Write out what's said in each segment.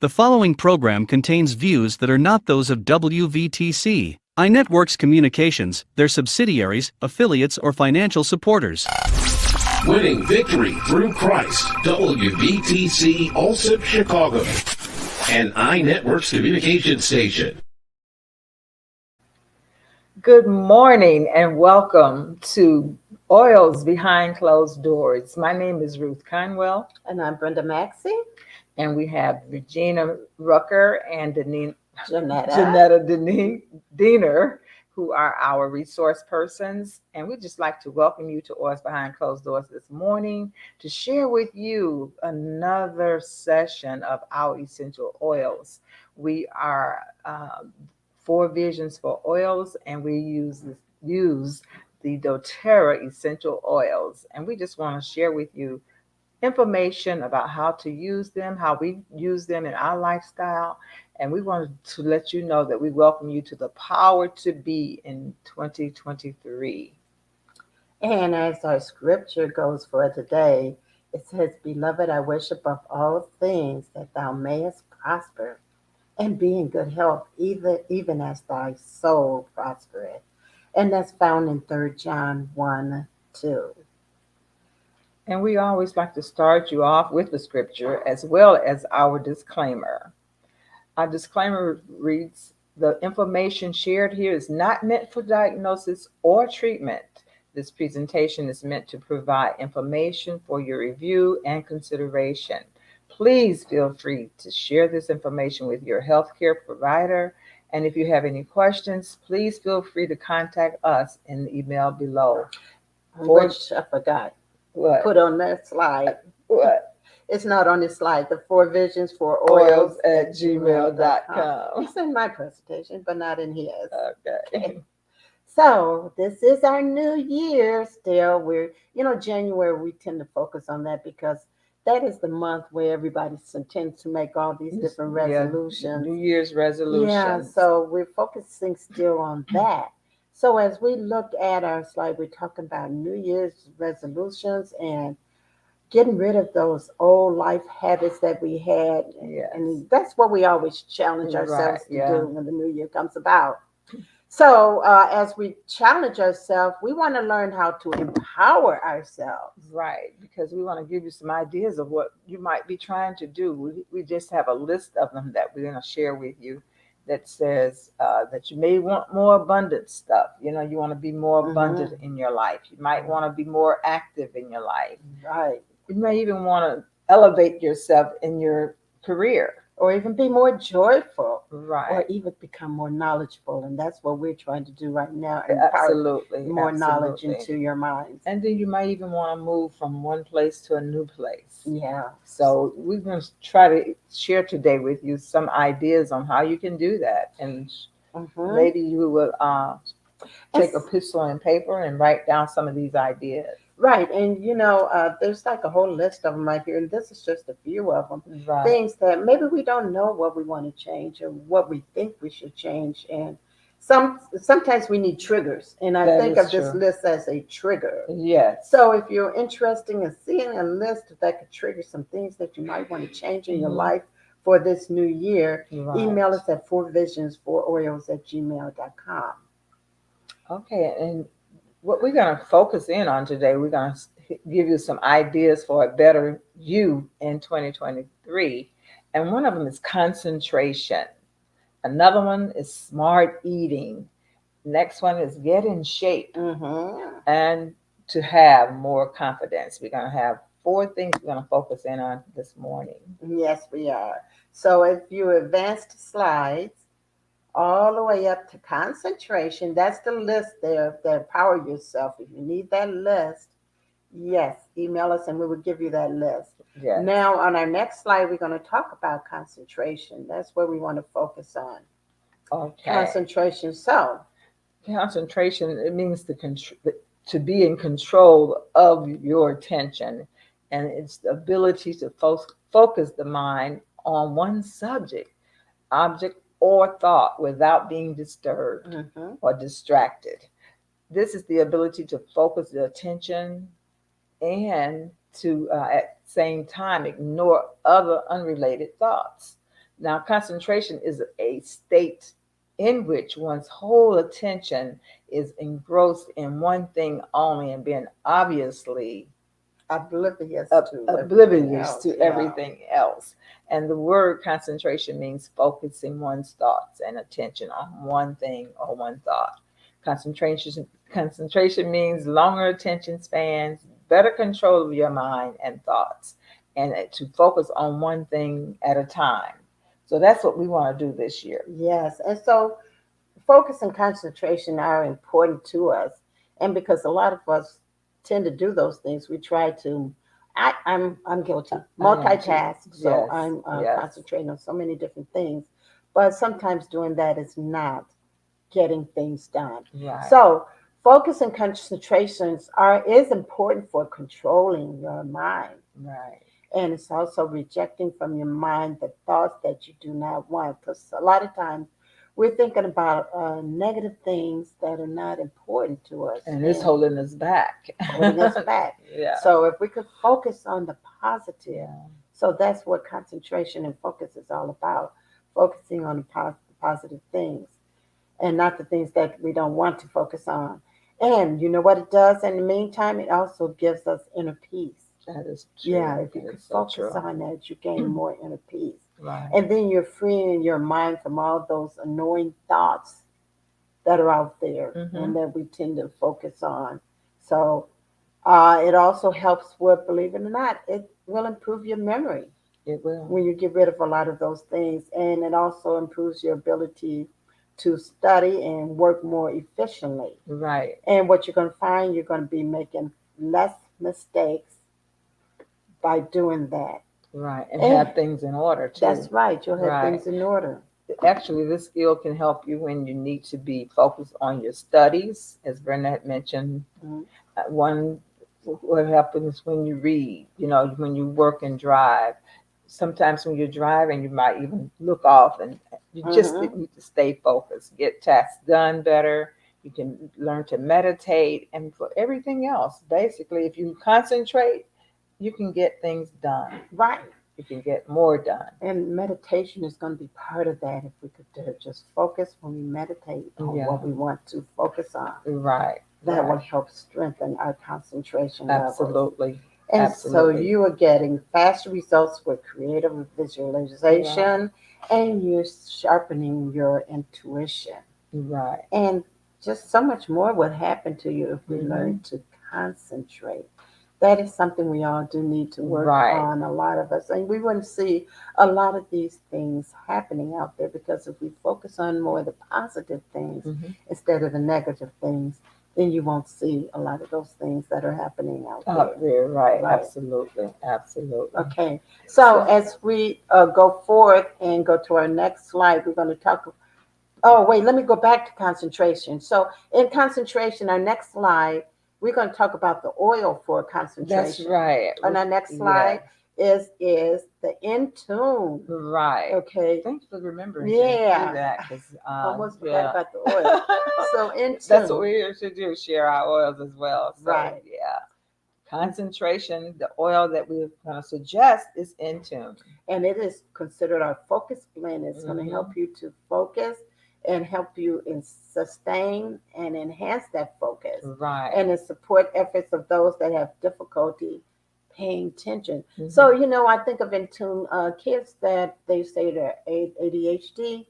The following program contains views that are not those of WVTC, iNetworks Communications, their subsidiaries, affiliates, or financial supporters. Winning victory through Christ, WVTC Allsip Chicago, and iNetworks Communication Station. Good morning and welcome to Oils Behind Closed Doors. My name is Ruth Conwell. And I'm Brenda Maxey. And we have Regina Rucker and Janetta Diener, who are our resource persons. And we'd just like to welcome you to Oils Behind Closed Doors this morning to share with you another session of our essential oils. We are 4 visions for oils, and we use the doTERRA essential oils. And we just want to share with you information about how to use them, how we use them in our lifestyle. And we wanted to let you know that we welcome you to the Power to Be in 2023. And as our scripture goes for today, it says, "Beloved, I wish above all things that thou mayest prosper and be in good health, even as thy soul prospereth." And that's found in 3 John 1:2. And we always like to start you off with the scripture as well as our disclaimer. Our disclaimer reads, "The information shared here is not meant for diagnosis or treatment. This presentation is meant to provide information for your review and consideration. Please feel free to share this information with your healthcare provider. And if you have any questions, please feel free to contact us in the email below." Which I forgot. What? Put on that slide. What? It's not on this slide. The 4 visions for oils@gmail.com. It's in my presentation, but not in his. Okay. So this is our new year still. January, we tend to focus on that because that is the month where everybody tends to make all these different resolutions. New Year's resolutions. Yeah, so we're focusing still on that. So as we look at our slide, we're talking about New Year's resolutions and getting rid of those old life habits that we had. Yes. And that's what we always challenge ourselves to yeah. do when the new year comes about. So as we challenge ourselves, we want to learn how to empower ourselves. Right, because we want to give you some ideas of what you might be trying to do. We just have a list of them that we're going to share with you that says that you may want more abundant stuff. You want to be more abundant in your life. You might want to be more active in your life. Right. You may even want to elevate yourself in your career. Or even be more joyful. Right. Or even become more knowledgeable. And that's what we're trying to do right now. Absolutely. More knowledge into your minds. And then you might even want to move from one place to a new place. Yeah. So we're going to try to share today with you some ideas on how you can do that. And maybe you will take a pencil and paper and write down some of these ideas. Right. And, there's like a whole list of them right here. And this is just a few of them. Right. Things that maybe we don't know what we want to change or what we think we should change. And sometimes we need triggers. And I think of this list as a trigger. Yes. So if you're interested in seeing a list that could trigger some things that you might want to change in your life for this new year, email us at 4visions4oils@gmail.com. Okay. And what we're going to focus in on today, we're going to give you some ideas for a better you in 2023. And one of them is concentration. Another one is smart eating. Next one is get in shape and to have more confidence. We're going to have 4 things we're going to focus in on this morning. Yes, we are. So if you advance the slides, all the way up to concentration. That's the list there that empower yourself. If you need that list, yes, email us and we will give you that list. Yes. Now, on our next slide, we're going to talk about concentration. That's where we want to focus on. Okay. Concentration. So, concentration, it means to be in control of your attention, and it's the ability to focus the mind on one subject, object, or thought without being disturbed or distracted. This is the ability to focus the attention and to, at the same time, ignore other unrelated thoughts. Now, concentration is a state in which one's whole attention is engrossed in one thing only and being obviously Oblivious to everything oblivious else. to Yeah. everything else. And the word concentration means focusing one's thoughts and attention on one thing or one thought. Concentration means longer attention spans, better control of your mind and thoughts, and to focus on one thing at a time. So that's what we want to do this year. Yes. And so focus and concentration are important to us. And because a lot of us tend to do those things, we try to, I'm guilty, multitask. So Yes, I'm yes. concentrating on so many different things. But sometimes doing that is not getting things done. Right. So focus and concentrations is important for controlling your mind. Right. And it's also rejecting from your mind the thoughts that you do not want. Because a lot of times we're thinking about negative things that are not important to us. And it's holding us back. holding us back. Yeah. So if we could focus on the positive, Yeah. so that's what concentration and focus is all about. Focusing on the positive things and not the things that we don't want to focus on. And you know what it does in the meantime? It also gives us inner peace. That is true. Yeah, if you That could is so focus true. on that, you gain more inner peace. Right. And then you're freeing your mind from all those annoying thoughts that are out there and that we tend to focus on. So it also helps with, believe it or not, it will improve your memory It will. when you get rid of a lot of those things. And it also improves your ability to study and work more efficiently. Right. And what you're going to find, you're going to be making less mistakes by doing that. Right. And And have things in order too. That's right. You'll have Right. things in order. Actually, this skill can help you when you need to be focused on your studies, as Brenda had mentioned. Mhm. What happens when you read, when you work and drive. Sometimes when you're driving, you might even look off, and you just need to stay focused, get tasks done better. You can learn to meditate, and for everything else, basically, if you concentrate, you can get things done. Right. You can get more done. And meditation is going to be part of that if we could just focus when we meditate on what we want to focus on. Right. That right. will help strengthen our concentration levels. Absolutely. And Absolutely. so you are getting faster results with creative visualization and you're sharpening your intuition. Right. And just so much more would happen to you if we learn to concentrate. That is something we all do need to work on, a lot of us. And we wouldn't see a lot of these things happening out there because if we focus on more of the positive things instead of the negative things, then you won't see a lot of those things that are happening out there. Right. Absolutely. Absolutely. Okay. So as we go forward and go to our next slide, we're going to talk. Oh, wait, let me go back to concentration. So in concentration, our next slide, we're going to talk about the oil for concentration. That's right. On our next slide is the Intune. Right. Okay. Thanks for remembering Yeah. to do that. 'Cause, almost forgot about the oil. So Intune. That's what we're here to do, share our oils as well. So, Right. Yeah. Concentration, the oil that we're going to suggest is Intune. And it is considered our focus blend. It's going to help you to focus and help you in sustain and enhance that focus. Right. And it support efforts of those that have difficulty paying attention. So, I think of Intune kids that they say they're ADHD.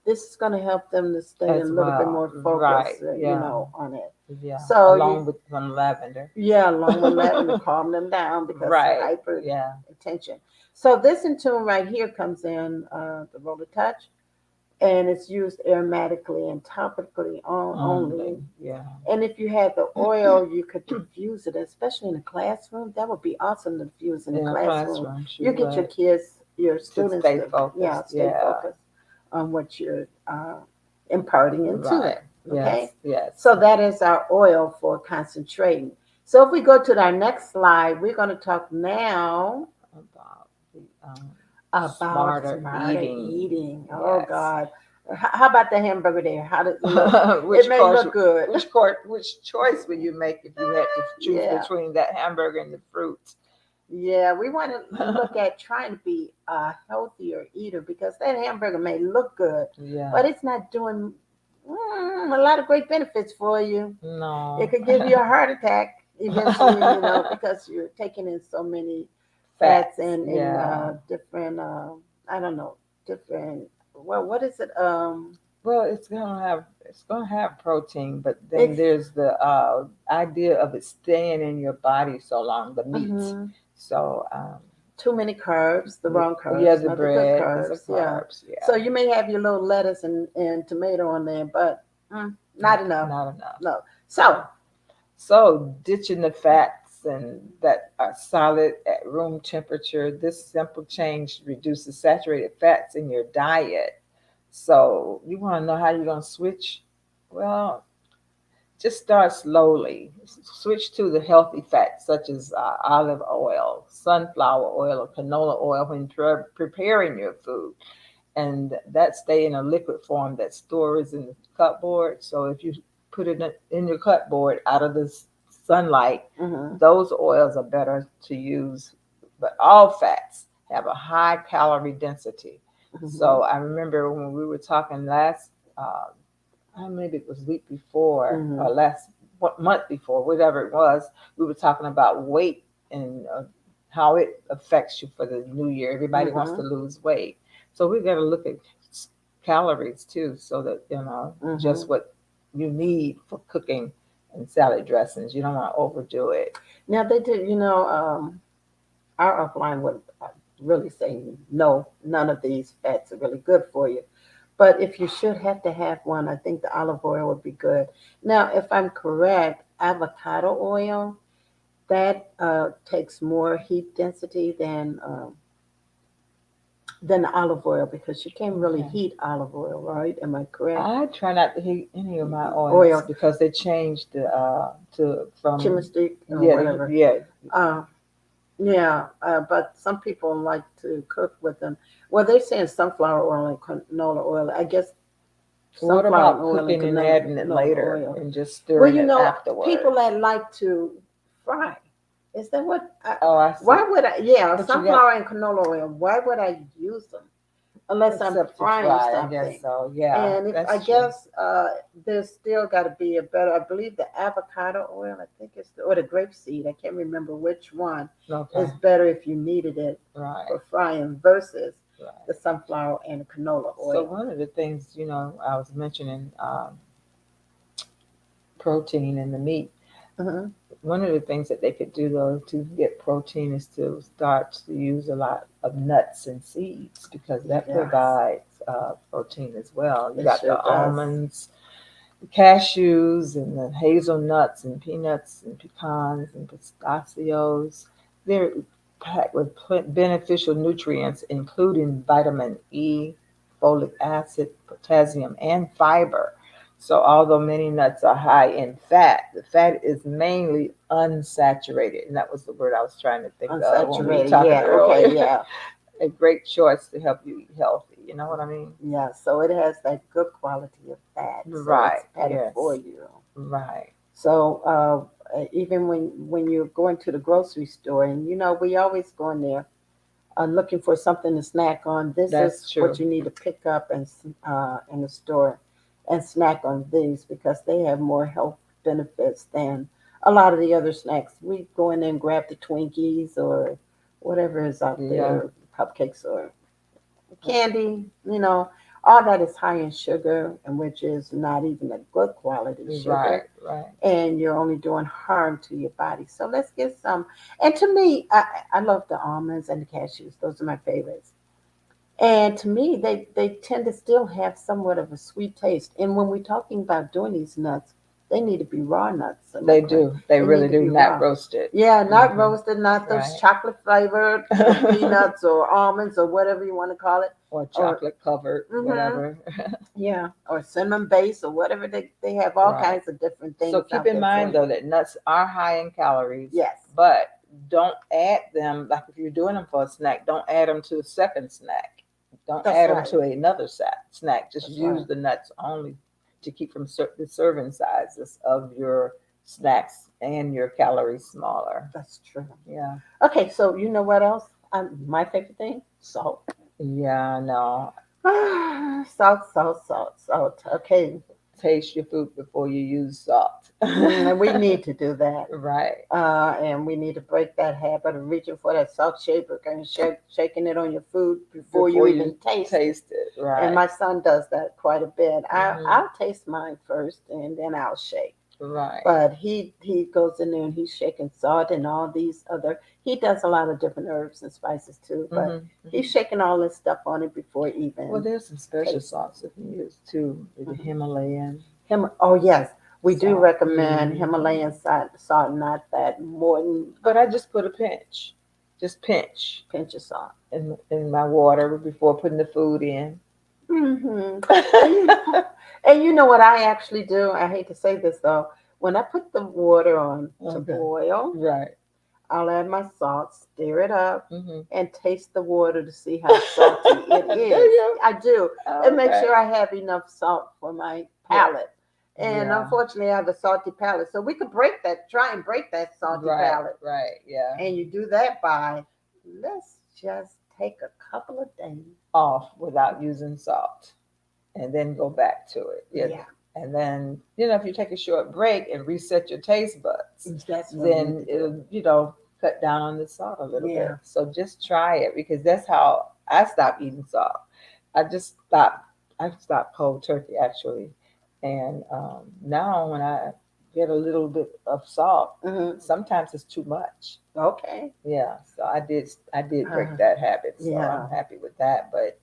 This is going to help them to stay As a little bit well. more focused, Right. on it. Yeah. So along with some lavender. Yeah, along with lavender, calm them down because of hyper attention. So this Intune right here comes in the Roller Touch. And it's used aromatically and topically only. Yeah. And if you had the oil, you could diffuse it, especially in a classroom. That would be awesome to diffuse in a classroom. You get your kids, your students, stay focused. stay focused on what you're imparting into it. Okay. Yes. So that is our oil for concentrating. So if we go to our next slide, we're going to talk now about smarter eating. Oh God. How about the hamburger there? How does it look? It may look good. Which choice would you make if you had to choose between that hamburger and the fruit? Yeah, we want to look at trying to be a healthier eater because that hamburger may look good, Yeah. but it's not doing a lot of great benefits for you. No. It could give you a heart attack eventually, because you're taking in so many fats and Yeah. different, I don't know, different, well, what is it? Well, it's gonna have protein, but then It's, there's the idea of it staying in your body so long, the meat. mhm. So Too many carbs, the wrong yeah, carbs, the not the good bread is the carbs. Yeah. carbs. Yeah, So you may have your little lettuce and tomato on there, but not enough. not enough. No. So, So ditching the fats and that are solid at room temperature, this simple change reduces saturated fats in your diet. So you want to know how you're gonna switch? Well, just start slowly. Switch to the healthy fats such as olive oil, sunflower oil, or canola oil when preparing your food. And that stay in a liquid form that stores in the cupboard. So if you put it in your cupboard out of the sunlight, mhm, those oils are better to use. But all fats have a high calorie density. mhm, So I remember when we were talking last uh, maybe it was week before or mhm, last month before, whatever it was, we were talking about weight and how it affects you for the new year. Everybody wants to mhm, lose weight. So we got to look at calories too, so that, just mhm. what you need for cooking and salad dressings. You don't want to overdo it. Now they do, our offline would really say no, none of these fats are really good for you. But if you should have to have one, I think the olive oil would be good. Now, if I'm correct, avocado oil that takes more heat density than the olive oil because you can't really Okay. heat olive oil, right? Am I correct? I try not to heat any of my oils Oil, because they changed the to from chemistry, or yeah whatever. yeah. Uh, yeah, but some people like to cook with them. Well, they're saying sunflower oil and canola oil. I guess What sunflower about oil and cooking and canola adding it later oil. and just Well, stirring it people afterwards? that like to fry. Is that what? Oh, I see. Why would I? Yeah, But you got sunflower and canola oil. Why would I use them unless I'm except to frying fry, I guess something? so. Yeah, And if I that's true. guess there's still got to be a better. I believe the avocado oil. I think or the grapeseed. I can't remember which one Okay, is better if you needed it right, for frying versus right. the sunflower and canola So oil. one of the things, I was mentioning protein in the meat. Hmm. One of the things that they could do though to get protein is to start to use a lot of nuts and seeds because that Yes, provides protein as well. You it got sure the does. almonds, cashews and the hazelnuts and peanuts and pecans and pistachios. They're packed with beneficial nutrients, including vitamin E, folic acid, potassium, and fiber. So, although many nuts are high in fat, the fat is mainly unsaturated. And that was the word I was trying to think of when we were Unsaturated. talking Yeah. Okay. earlier. Yeah. A great choice to help you eat healthy. You know what I mean? Yeah. So it has that good quality of fat. So it's Right. better for Yes. you. Right. So even when you're going to the grocery store, and we always go in there looking for something to snack on. This That's is what true. you need to pick up and in the store and snack on these because they have more health benefits than a lot of the other snacks. We go in there and grab the Twinkies or whatever is out Yeah. there, cupcakes or candy, all that is high in sugar and which is not even a good quality Right. sugar Right. and you're only doing harm to your body. So let's get some. And to me, I love the almonds and the cashews. Those are my favorites. And to me, they tend to still have somewhat of a sweet taste. And when we're talking about doing these nuts, they need to be raw nuts. Am I They correct? do. They They need really to do. be Not raw. roasted. Yeah, not Hmm. roasted, not those Right. chocolate flavored peanuts or almonds or whatever you want to call it. Or Or chocolate covered, hmm whatever. yeah, or cinnamon base or whatever they have all Right. kinds of different So things keep out in there for mind you. though that nuts are high in calories, Yes, but don't add them like if you're doing them for a snack, don't add them to a second snack. Don't that's add them right. to another snack. Just That's use right. the nuts only to keep from the serving sizes of your snacks and your calories smaller. That's true. Yeah. Okay, so you know what else? My favorite thing? Salt. Yeah, no. Salt, salt, salt, salt. Okay. Taste your food before you use salt. And we need to do that. Right. And we need to break that habit of reaching for that salt shaker and shaking it on your food before you even taste it. Right. And my son does that quite a bit. Mhm. I'll taste mine first and then I'll shake. Right. But he goes in there and he's shaking salt and all these other. He does a lot of different herbs and spices too. But Mhm. he's shaking all this stuff on it before even. Well, there's some special taste. salts you can use too. The Mhm. Himalayan. Oh yes, we do Salt. recommend Mhm. Himalayan salt, not that Morton But I just put a pinch, just pinch pinch of salt. in my water before putting the food in. Hmm. And you know what I actually do? I hate to say this though. When I put the water on to Okay. boil, Right. I'll add my salt, stir it up, Mm-hmm. and taste the water to see how salty it Do is. you? I do. Oh, And make okay. sure I have enough salt for my palate. And Yeah. unfortunately, I have a salty palate. So we could try and break that salty Right. palate. Right. Yeah. And you do that by, let's just take a couple of days. Off without using salt, and then go back to it. Yeah. And then if you take a short break and reset your taste buds, That's what we then need to do. it'll cut down on the salt a little Yeah. bit. So just try it, because that's how I stopped eating salt. I stopped cold turkey actually, and now when I get a little bit of salt, Mhm. sometimes it's too much. Okay. Yeah, so I did break Uh, that habit. So yeah. I'm happy with that. But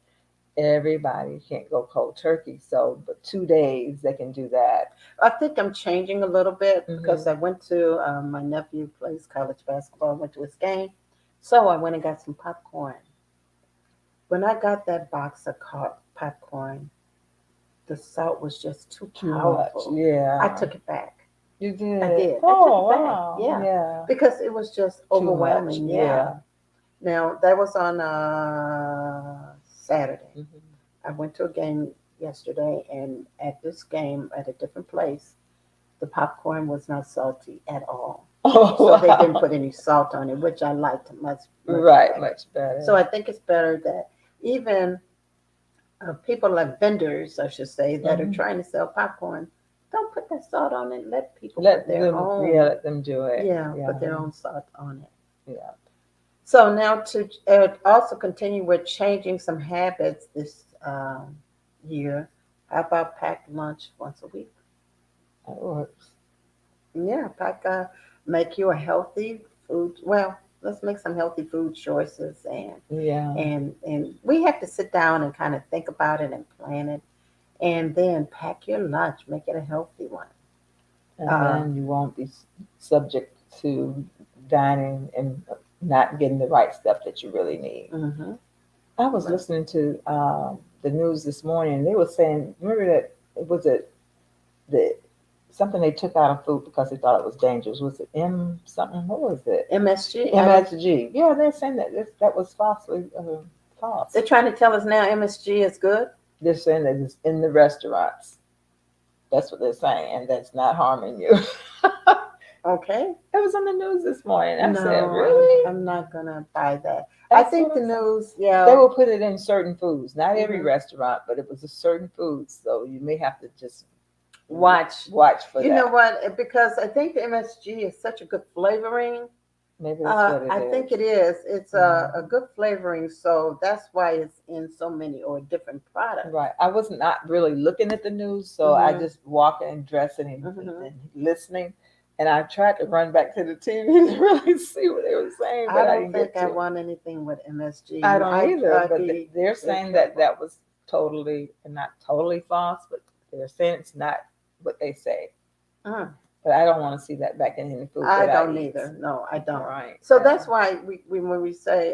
everybody can't go cold turkey. So, but 2 days they can do that. I think I'm changing a little bit Mhm. because I went to my nephew plays college basketball. I went to his game, so I went and got some popcorn. When I got that box of popcorn, the salt was just too Too much. powerful. Yeah. I took it back. You did. I did. I Oh, took it back. wow. Yeah. Yeah. Because it was just Too much. overwhelming. Yeah. Now that was on Saturday. Mhm. I went to a game yesterday, and at this game at a different place, the popcorn was not salty at all. Oh, So they wow. didn't put any salt on it, which I liked much. Right, better. much better. So I think it's better that even people like vendors, I should say, that are Mhm. trying to sell popcorn, don't put that salt on it. Let people let put their them, own. let them do it. Yeah, put their own salt on it. Yeah. So now to also continue with changing some habits this year, how about pack lunch once a week? That works. Yeah, make you a healthy food. Well, let's make some healthy food choices, Yeah. and we have to sit down and kind of think about it and plan it, and then pack your lunch, make it a healthy one. And Uh, then you won't be subject to dining and not getting the right stuff that you really need. Mm-hmm. I was Right. listening to the news this morning. They were saying, remember that it was the something they took out of food because they thought it was dangerous. Was it M something? What was it? MSG. MSG. Yeah, they're saying that was falsely false. They're trying to tell us now MSG is good. They're saying that it's in the restaurants. That's what they're saying, and that's not harming you. Okay. It was on the news this morning. I No, said, really? I'm not gonna buy that. That's I think what the I'm saying. news. Yeah. They will put it in certain foods, not every Mhm. restaurant, but it was a certain food. So you may have to just Watch. for You that. know what? Because I think the MSG is such a good flavoring. Maybe that's what it I is. think it is. It's a good flavoring, so that's why it's in so many or different products. Right. I was not really looking at the news, so I Mhm. just walking and dressing and, Mhm. and listening. And I tried to run back to the TV to really see what they were saying, but I I don't didn't think get I to it. want anything with MSG. I don't either, I'd but be they're in saying that trouble. that was totally, not totally false, but they're saying it's not what they say. Mm. But I don't want to see that back in any food. I that don't eat. either. No, I don't. Right. So Yeah. that's why when we say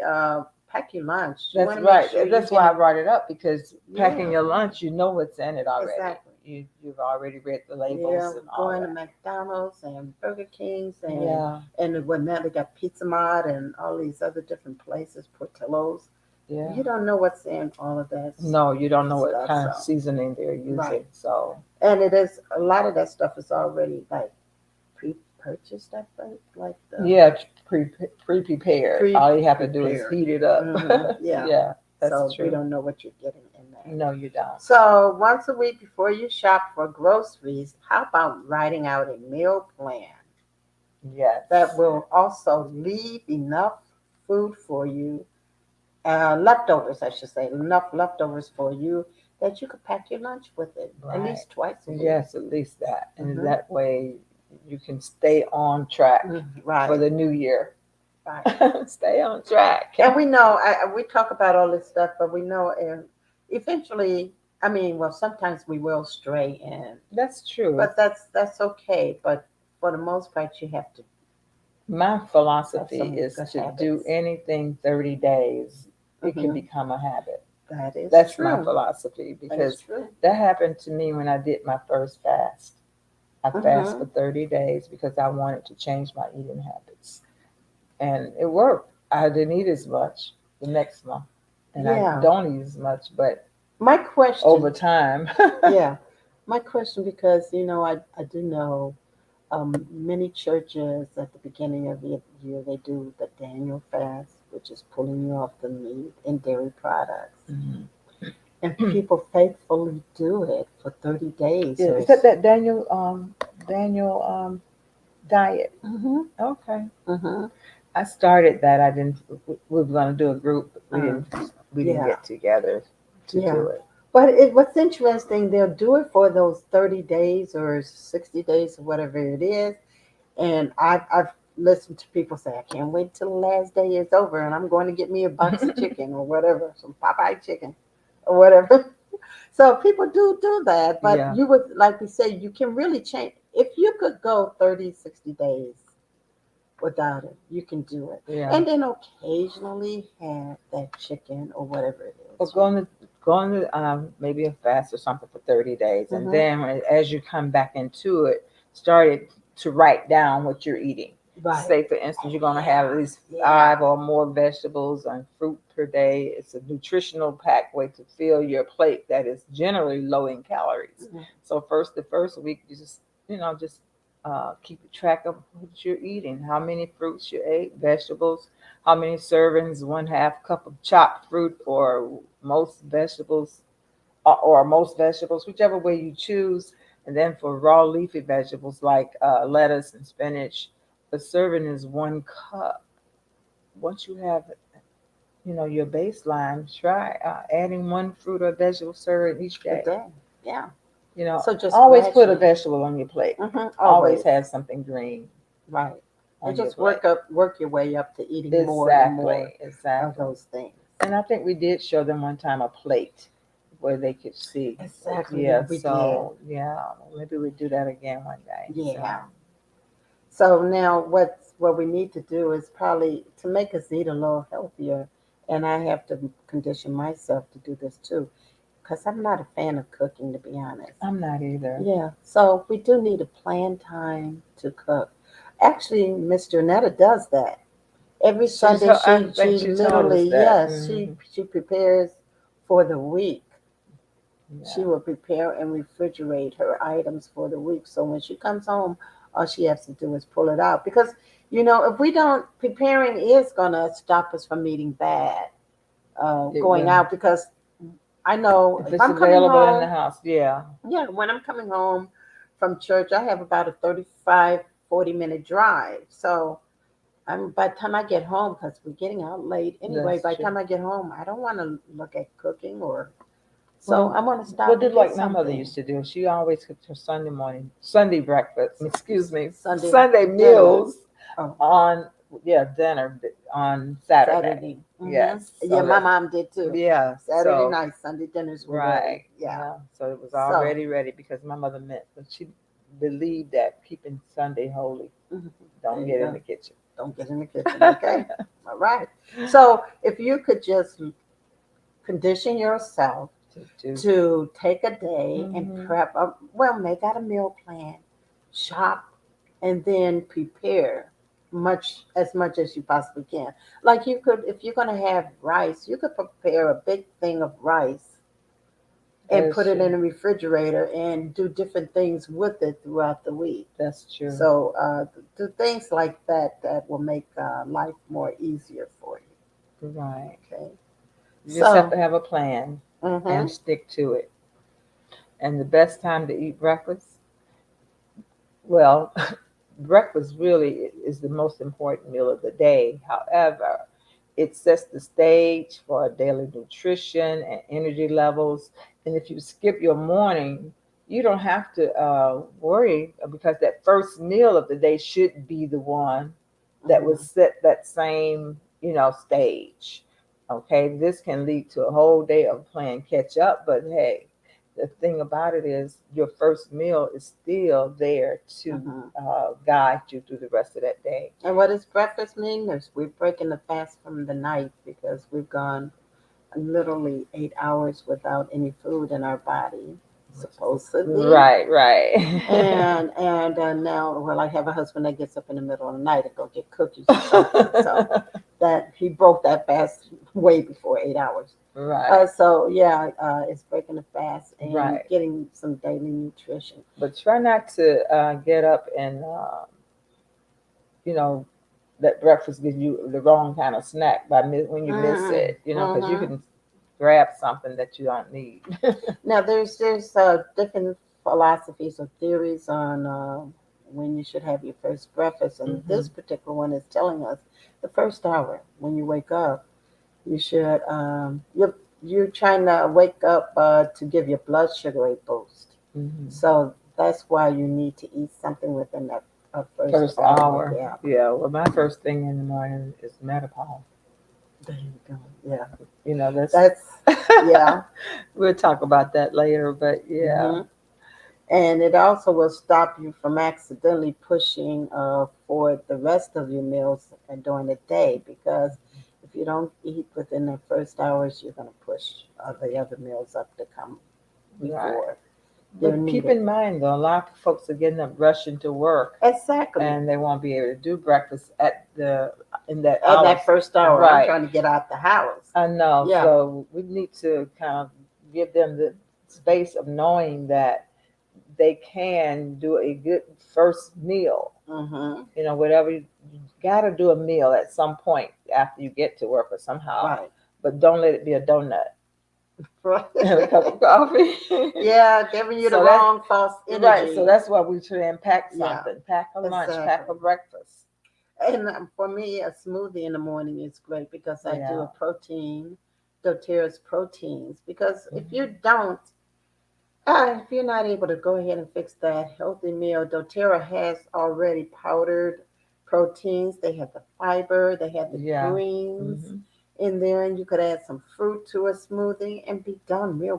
pack your lunch, you That's wanna make right. sure you That's why I get- brought it up, because packing Yeah. your lunch, you know what's in it already. Exactly. You've already read the labels Yeah, and all going to that. McDonald's and Burger King's and Yeah. when now they got Pizza Mart and all these other different places, Portillo's. Yeah. You don't know what's in all of that. No, you don't know what stuff, kind of so. seasoning they're using. Right. So And it is a lot of that stuff is already like purchase that first? Like Yeah, pre-prepared. All you have to do is Pre-prepared. heat it up. Yeah. Yeah, that's So true. we don't know what you're getting in there. No, you don't. So once a week before you shop for groceries, how about writing out a meal plan Yes. that will also leave enough food for you, leftovers, I should say, enough leftovers for you that you could pack your lunch with it at Right. least twice a week. Yes, at least that. And Mhm. that way you can stay on track Right. for the new year. Right. Stay on track. And we know, we talk about all this stuff, but we know eventually, I mean, well, sometimes we will stray in, That's true. but that's okay. But for the most part, you have to My have philosophy some is good to do habits. anything 30 days. It can Mhm. become a habit. That is That's true. my philosophy That is because true. that happened to me when I did my first fast. I fast for Mhm. 30 days because I wanted to change my eating habits. And it worked. I didn't eat as much the next month. And I Yeah. don't eat as much, but My question, over time. yeah, my question, because I do know many churches at the beginning of the year they do the Daniel fast, which is pulling you off the meat and dairy products. Mhm. And people faithfully do it for 30 days. Yeah, is that Daniel diet? Mm-hmm. Okay. Mm-hmm. I started that. I didn't. We were going to do a group, but we didn't. We didn't Yeah. get together to Yeah. do it. But what's interesting, they'll do it for those 30 days or 60 days or whatever it is. And I've listened to people say, I can't wait till the last day is over and I'm going to get me a box of chicken or whatever, some Popeye chicken or whatever. So people do that. But Yeah. you would, like we say, you can really change. If you could go 30, 60 days without it, you can do it. Yeah. And then occasionally have that chicken or whatever it Or is. going to maybe a fast or something for 30 days, and then as you come back into it, started to write down what you're eating. Right. Say, for instance, you're going to have at least Yeah. 5 or more vegetables and fruit per day. It's a nutritional packed way to fill your plate that is generally low in calories. Mhm. So the first week, you just keep track of what you're eating, how many fruits you ate, vegetables, how many servings, 1/2 cup of chopped fruit, or most vegetables, or most vegetables, whichever way you choose. And then for raw leafy vegetables like lettuce and spinach, the serving is 1 cup. Once you have, your baseline, try adding 1 fruit or vegetable serving each A day. day. Yeah. So just Always put a gradually. vegetable on your plate. Mhm. Always have something green Right. on And your just plate. work your way up to eating more and more of Exactly. those things. And I think we did show them one time a plate where they could see. Exactly. Yeah, We so yeah, maybe we do that again one day. did. Yeah. So now what we need to do is probably to make us eat a little healthier, and I have to condition myself to do this too, because I'm not a fan of cooking, to be honest. I'm not either. Yeah. So we do need a planned time to cook. Actually, Miss Jonetta does that. Every Sunday I think she she told us literally, that. yes, she prepares for the week. She Yeah. will prepare and refrigerate her items for the week. So when she comes home, all she has to do is pull it out. Because, if we don't, preparing is going to stop us from eating bad, It going will. out. Because I know If if it's I'm coming available in the home, house, yeah. yeah, when I'm coming home from church, I have about a 35, 40-minute drive. So by the time I get home, because we're getting out late anyway, That's by the true. time I get home, I don't want to look at cooking so Well, I want to stop We'll and do get like my mother something. used to do. She always cooked her Sunday breakfast, Sunday Sunday dinner. meals Oh. on, dinner on Saturday. Mhm. Yes. So Yeah, my mom did too. yeah. Saturday So night, Sunday dinners were right. ready. Yeah. So it was So- already ready because my mother meant that she believed that keeping Sunday holy. Mhm. Don't There get you in go. the kitchen. Don't get in the kitchen, okay? All right. So if you could just condition yourself to take a day and Mhm. prep, make out a meal plan, shop, and then prepare as much as you possibly can. Like you could, if you're going to have rice, you could prepare a big thing of rice and That's put it true. in the refrigerator and do different things with it throughout the week. That's true. So do things like that that will make life more easier for you. Right. Okay. You just have So, to have a plan and mhm, stick to it. And the best time to eat breakfast, well, breakfast really is the most important meal of the day. However, it sets the stage for daily nutrition and energy levels. And if you skip your morning, you don't have to worry because that first meal of the day should be the one that would mhm, set that same, stage. Okay, this can lead to a whole day of playing catch up, but hey, the thing about it is your first meal is still there to mhm. guide you through the rest of that day. And what does breakfast mean? Is we're breaking the fast from the night because we've gone literally 8 hours without any food in our body, supposedly. Right, right. And now, well, I have a husband that gets up in the middle of the night and go get cookies or something. So that he broke that fast way before 8 hours. Right, So yeah, it's breaking the fast and right. getting some daily nutrition. But try not to get up and you know let breakfast give you the wrong kind of snack when you miss Mm-hmm. it. Because you Mm-hmm. can grab something that you don't need. Now there's different philosophies or theories on when you should have your first breakfast, and Hmm. this particular one is telling us the first hour when you wake up, you should you're trying to wake up to give your blood sugar a boost. Hmm. So that's why you need to eat something within that first First hour. hour. Yeah, Yeah. Well, my first thing in the morning is Metapol. there you go. Yeah, That's. that's yeah. We'll talk about that later, but yeah. Hmm. And it also will stop you from accidentally pushing for the rest of your meals during the day because if you don't eat within the first hours, you're going to push the other meals up to come Right. before they're But keep needed. in mind, though, a lot of folks are getting up rushing to work, Exactly. and they won't be able to do breakfast in that At hours. that first hour, I'm Right. trying to get out the house. I know. Yeah. So we need to kind of give them the space of knowing that they can do a good first meal. Mm-hmm. Whatever you got to do a meal at some point after you get to work or somehow, Right. but don't let it be a donut Right. and a cup of coffee. Yeah, giving you the So that's wrong false right. energy. So that's why we try and pack Yeah, something. Pack a lunch, pack a exactly. breakfast. And for me, a smoothie in the morning is great because I do Yeah. a protein, doTERRA's proteins. Because Mhm. if you're not able to go ahead and fix that healthy meal, doTERRA has already powdered proteins. They have the fiber, they have the Yeah. greens Hmm. in there, and you could add some fruit to a smoothie and be done real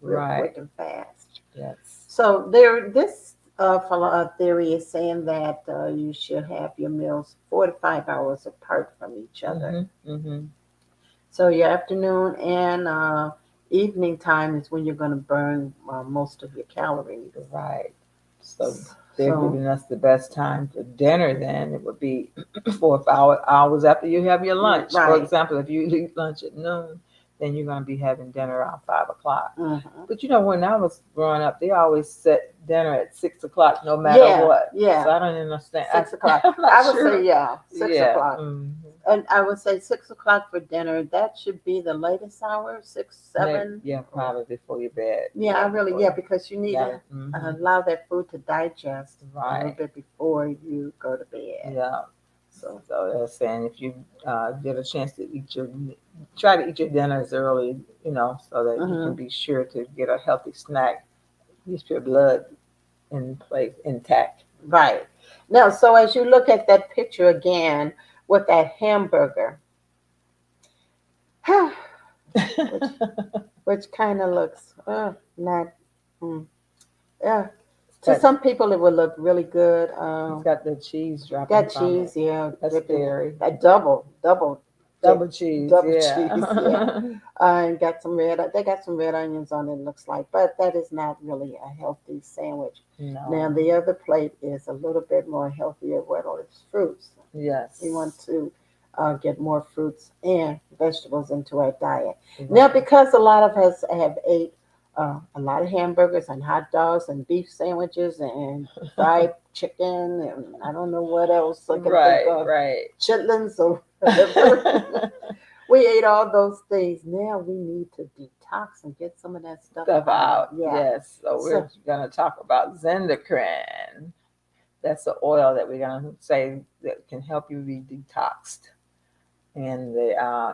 Right. quick and fast. Yes. So this theory is saying that you should have your meals 4 to 5 hours apart from each other. Hmm. Hmm. So your afternoon and evening time is when you're going to burn most of your calories. Right. So they're So giving us the best time for dinner. Then it would be 4 or 5 hours after you have your lunch. For right. example, if you eat lunch at noon, then you're going to be having dinner around 5 o'clock. Hmm. But when I was growing up, they always set dinner at 6 o'clock, no matter Yeah, what. yeah. So I don't understand. 6 o'clock. I'm not I would sure. say yeah, six Yeah. o'clock. And I would say 6 o'clock for dinner. That should be the latest hour, six, seven. Yeah, probably before your bed. Yeah, I really, yeah, because you need Yeah. to Mhm. allow that food to digest a little Right. bit before you go to bed. Yeah. So, So they're saying if you get a chance to try to eat your dinners early, so that you can mhm. be sure to get a healthy snack, keep your blood in place intact. Right. Now, so as you look at that picture again with that hamburger, which which kind of looks not, mm, yeah. To That, some people, it would look really good. it's got the cheese dropping Got from cheese, it. yeah, That's dripping, dairy. double dip, Double cheese, double cheese, yeah. yeah. And got some they got some red onions on it, looks like, but that is not really a healthy sandwich. Now, No. the other plate is a little bit more healthier, what is fruits. Yes. We want to get more fruits and vegetables into our diet. Now, Right. because a lot of us have ate a lot of hamburgers and hot dogs and beef sandwiches and fried chicken and I don't know what else I can think Right, of, right. chitlins or whatever. We ate all those things. Now we need to detox and get some of that stuff Stuff out. out. Yeah. Yes. So we're So, going to talk about Zendocrine. That's the oil that we're going to say that can help you be detoxed. And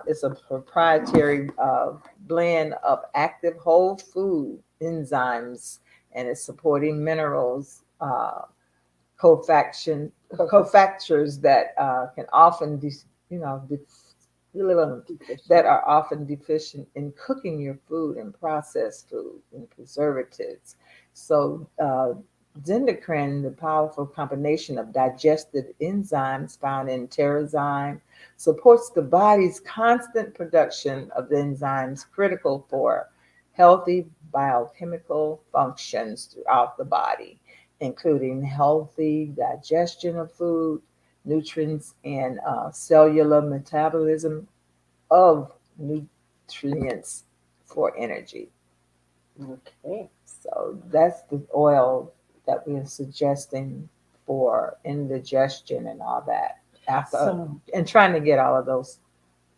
it's a proprietary blend of active whole food enzymes, and it's supporting minerals, cofactors that can often, that are often deficient in cooking your food and processed food and preservatives. So, Zendocrine, the powerful combination of digestive enzymes found in Terrazyme, supports the body's constant production of the enzymes critical for healthy biochemical functions throughout the body, including healthy digestion of food, nutrients, and cellular metabolism of nutrients for energy. okay. So that's the oil that we're suggesting for indigestion and all that. After So, and trying to get all of those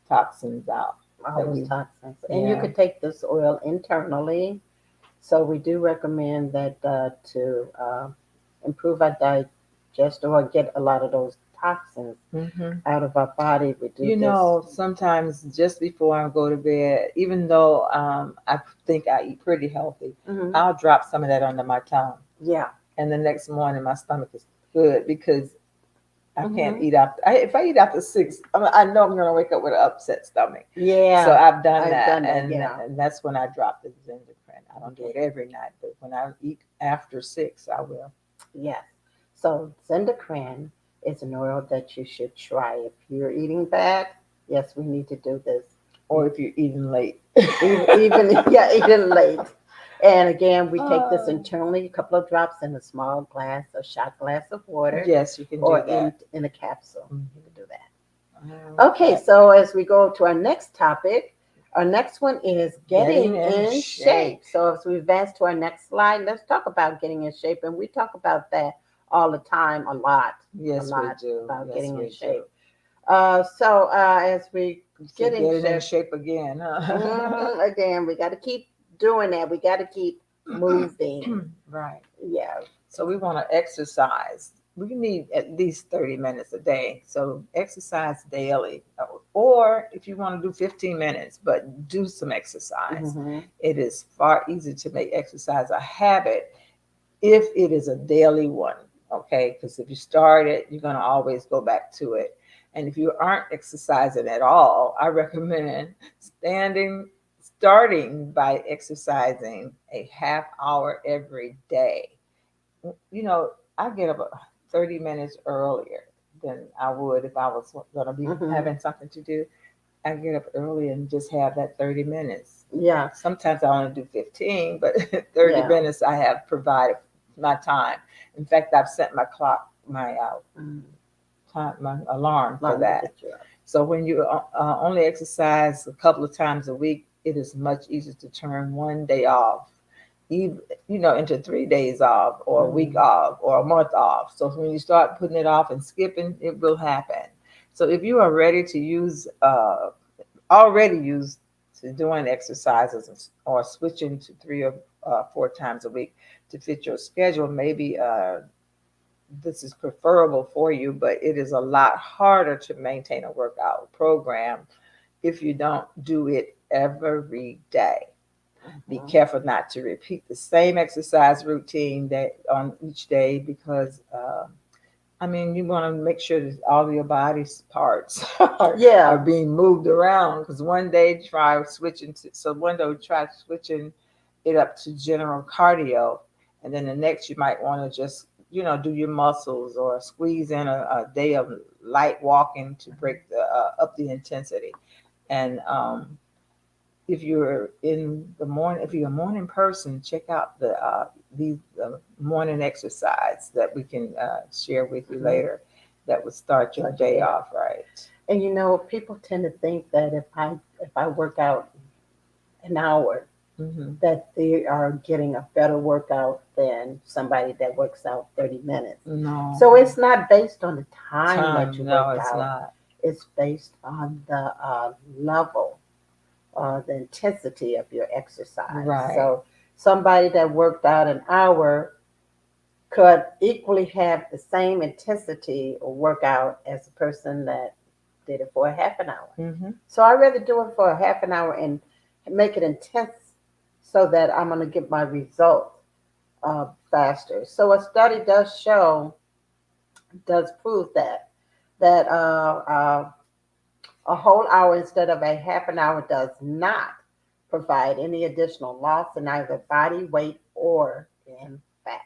toxins out. all That those we, toxins. And you yeah. could take this oil internally. So, we do recommend that to improve our digestion or get a lot of those toxins hmm out of our body. We do You know, sometimes just before I go to bed, even though I think I eat pretty healthy, this. Hmm. I'll drop some of that under my tongue. Yeah. And the next morning, my stomach is good because I can't Hmm. eat after. If I eat after 6, I know I'm going to wake up with an upset stomach. Yeah. So I've done I've that, done that, and yeah. that's when I drop the Zendocrine. I don't do it Okay. every night, but when I eat after 6, I will. Yes. So Zendocrine is an oil that you should try if you're eating bad. Yes, we need to do this. Or if you're eating late. Even yeah, even late. And again, we take this Oh. internally, a couple of drops in a small glass, a shot glass of water, Yes, you can or do that. in a capsule. Mhm. You can do that. Okay, Okay. so as we go to our next topic, our next one is getting Getting in in shape. shape. So as we advance to our next slide, let's talk about getting in shape. And we talk about that all the time, a lot Yes, we do. about Yes, getting we in do. shape. As we So get in get in shape, shape again, huh? again, we got to keep doing that. We got to keep moving. Right. Yeah. So we want to exercise. We need at least 30 minutes a day. So exercise daily. Or if you want to do 15 minutes, but do some exercise. Hmm. It is far easier to make exercise a habit if it is a daily one. Okay. Because if you start it, you're going to always go back to it. And if you aren't exercising at all, I recommend starting by exercising a half hour every day. I get up 30 minutes earlier than I would if I was going to be Hmm. having something to do. I get up early and just have that 30 minutes. Yeah. Sometimes I only do 15, but 30 Yeah. minutes I have provided my time. In fact, I've set my clock, Mm. my alarm for Long to that. get you up. So when you only exercise a couple of times a week, it is much easier to turn one day off, even, into 3 days off, or a week off, or a month off. So when you start putting it off and skipping, it will happen. So if you are ready to already used to doing exercises or switching to 3 or 4 times a week to fit your schedule, maybe this is preferable for you, but it is a lot harder to maintain a workout program if you don't do it every day. Be Mhm. careful not to repeat the same exercise routine that on each day because you want to make sure that all your body's parts are Yeah. being moved around. Because one day try switching it up to general cardio, and then the next you might want to just do your muscles or squeeze in a day of light walking to break up the intensity. And if you're a morning person, check out these morning exercise that we can share with you Mhm. later. That would start your Start your day day off right. And people tend to think that if I work out an hour, that they are getting a better workout than somebody that works out 30 minutes. No. So it's not based on the time that you No, work it's out. not. It's based on the level, the intensity of your exercise. Right. So somebody that worked out an hour could equally have the same intensity or workout as a person that did it for a half an hour. Mm-hmm. So I'd rather do it for a half an hour and make it intense so that I'm going to get my result faster. So a study does prove that a whole hour instead of a half an hour does not provide any additional loss in either body weight or in fat.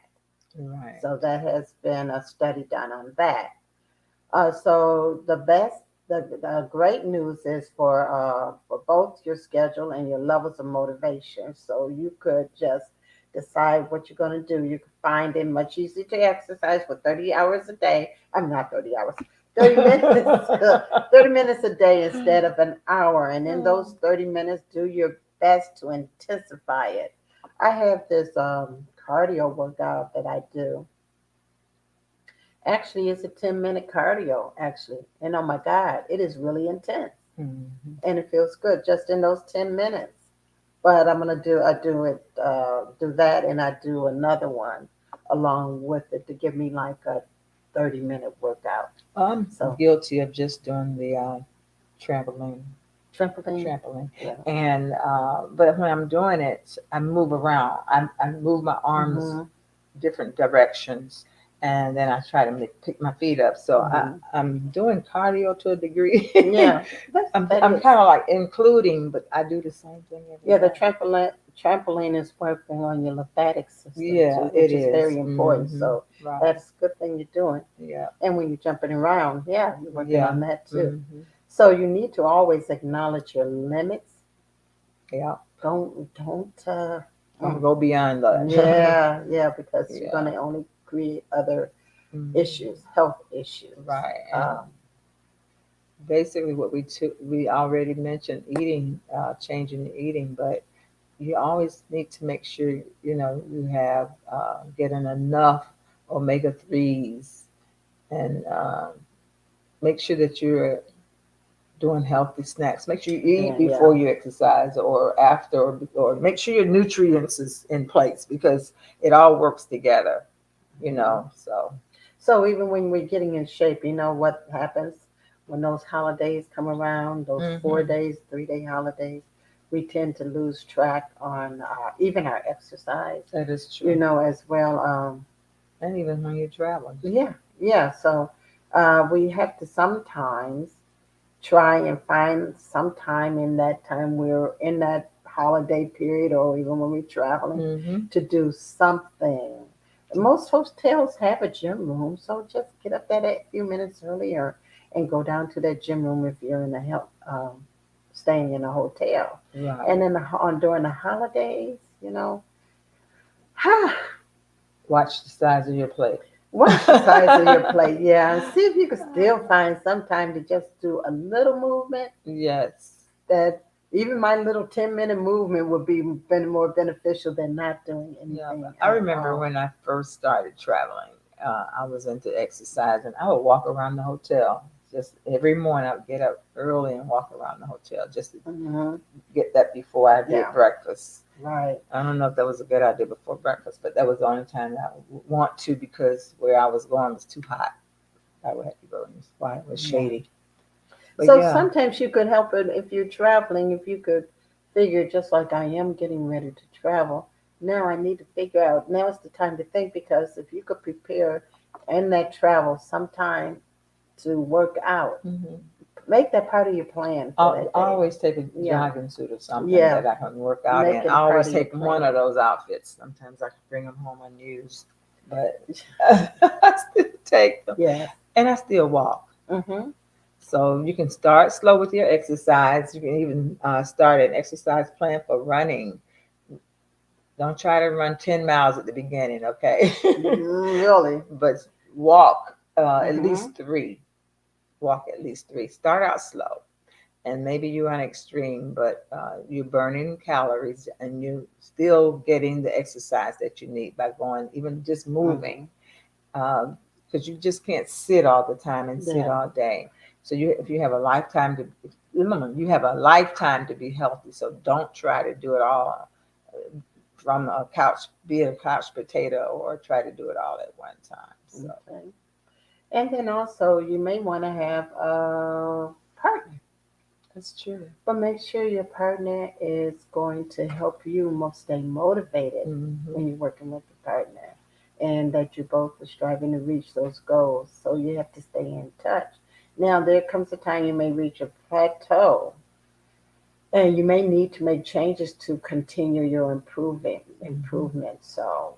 Right. So that has been a study done on that. So the great news is for both your schedule and your levels of motivation. So you could just decide what you're going to do. You can find it much easier to exercise for 30 hours a day. I'm not 30 hours. 30 minutes, 30 minutes a day instead of an hour. And in those 30 minutes, do your best to intensify it. I have this cardio workout that I do. Actually, it's a 10-minute cardio, actually. And oh my God, it is really intense. Mm-hmm. And it feels good just in those 10 minutes. But I do that, and I do another one along with it to give me like a 30-minute workout. I'm So guilty of just doing the trampoline. trampoline. Yeah. And but when I'm doing it, I move around. I move my arms Mhm. different directions, and then I try to pick my feet up. So Mhm. I'm doing cardio to a degree. Yeah. I'm That kind is- of like including, but I do the same thing every Yeah, the day. trampoline is working on your lymphatic system Yeah, too, which it is is. very important. Mhm. So Right. that's a good thing you're doing. Yeah. And when you're jumping around, yeah, you're working Yeah. on that too. Mhm. So you need to always acknowledge your limits. Yeah. Don't I'm gonna go beyond that. yeah, because you're Yeah. gonna only create other Mhm. issues, health issues. Right. And Um, basically, what we already mentioned, eating, changing the eating, but you always need to make sure you have getting enough omega-3s, and make sure that you're doing healthy snacks. Make sure you eat Yeah, before you exercise or after, or make sure your nutrients is in place, because it all works together. So even when we're getting in shape, you know what happens when those holidays come around, those Mhm. 4 days, 3-day holidays, we tend to lose track on even our exercise, That is true. as well. And even when you're traveling. Yeah. So we have to sometimes try and find some time in that time we're in that holiday period or even when we're traveling Mm-hmm. to do something. Most hotels have a gym room, so just get up there a few minutes earlier and go down to that gym room if you're in staying in a hotel. Right. And then during the holidays, Watch the size of your plate. watch the size of your plate, yeah, and see if you can still find some time to just do a little movement. Yes. That even my little 10-minute movement would be more beneficial than not doing Yeah, anything. I remember when I first started traveling, I was into exercise, and I would walk around the hotel. Just every morning, I would get up early and walk around the hotel just to Mhm. get that before I did Yeah. breakfast. Right. I don't know if that was a good idea before breakfast, but that was the only time I would want to, because where I was going was too hot. I would have to go in the spot. It was shady. But So yeah. sometimes you could help it if you're traveling, if you could figure, just like I am getting ready to travel. Now I need to figure out, now is the time to think, because if you could prepare in that travel sometime to work out, Mhm. make that part of your plan for that I day. always take a Yeah. jogging suit or something Yeah. that I can work out Make in. it a I part always of your take one plan. of those outfits. Sometimes I can bring them home unused, but I still take them. Yeah. And I still walk. Mm-hmm. So you can start slow with your exercise. You can even start an exercise plan for running. Don't try to run 10 miles at the beginning, okay? Really? But walk at Mhm. least 3. Walk at least 3. Start out slow. and maybe you're on extreme, but you're burning calories and you're still getting the exercise that you need by going, even just moving, because you just can't sit all the time and sit Yeah. all day. So if you have a lifetime to, remember, you have a lifetime to be healthy. So don't try to do it all from a couch, be a couch potato, or try to do it all at one time. So Okay. And then also, you may want to have a partner, that's true. but make sure your partner is going to help you stay motivated when you're working with your partner, and that you both are striving to reach those goals. So you have to stay in touch. Now, there comes a time you may reach a plateau, and you may need to make changes to continue your improvement. So,